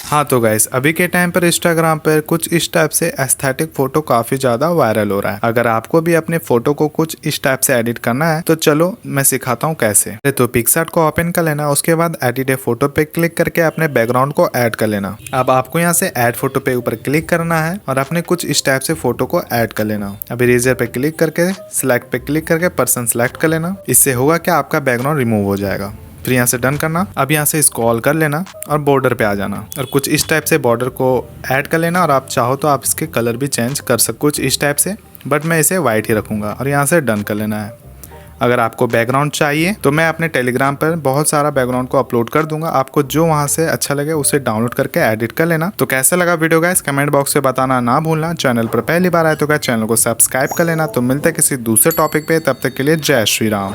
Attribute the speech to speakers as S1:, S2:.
S1: हाँ तो गाइस, अभी के टाइम पर इंस्टाग्राम पर कुछ इस टाइप से एस्थेटिक फोटो काफी ज्यादा वायरल हो रहा है। अगर आपको भी अपने फोटो को कुछ इस टाइप से एडिट करना है तो चलो मैं सिखाता हूँ कैसे। तो पिक्सार्ट को ओपन कर लेना, उसके बाद एडिट ए फोटो पे क्लिक करके अपने बैकग्राउंड को ऐड कर लेना। अब आपको यहाँ से ऐड फोटो पे ऊपर क्लिक करना है और अपने कुछ इस टाइप से फोटो को ऐड कर लेना। अब इरेजर पे क्लिक करके सिलेक्ट पे क्लिक करके पर्सन सिलेक्ट कर लेना। इससे होगा क्या, आपका बैकग्राउंड रिमूव हो जाएगा। फिर यहाँ से डन करना। अब यहाँ से स्क्रॉल कर लेना और बॉर्डर पे आ जाना और कुछ इस टाइप से बॉर्डर को ऐड कर लेना। और आप चाहो तो आप इसके कलर भी चेंज कर सकते कुछ इस टाइप से, बट मैं इसे वाइट ही रखूँगा और यहाँ से डन कर लेना है। अगर आपको बैकग्राउंड चाहिए तो मैं अपने टेलीग्राम पर बहुत सारा बैकग्राउंड को अपलोड कर दूंगा, आपको जो वहाँ से अच्छा लगे उसे डाउनलोड करके एडिट कर लेना। तो कैसा लगा वीडियो गाइस, कमेंट बॉक्स में बताना ना भूलना। चैनल पर पहली बार आए तो क्या चैनल को सब्सक्राइब कर लेना। तो मिलते हैं किसी दूसरे टॉपिक पे, तब तक के लिए जय श्री राम।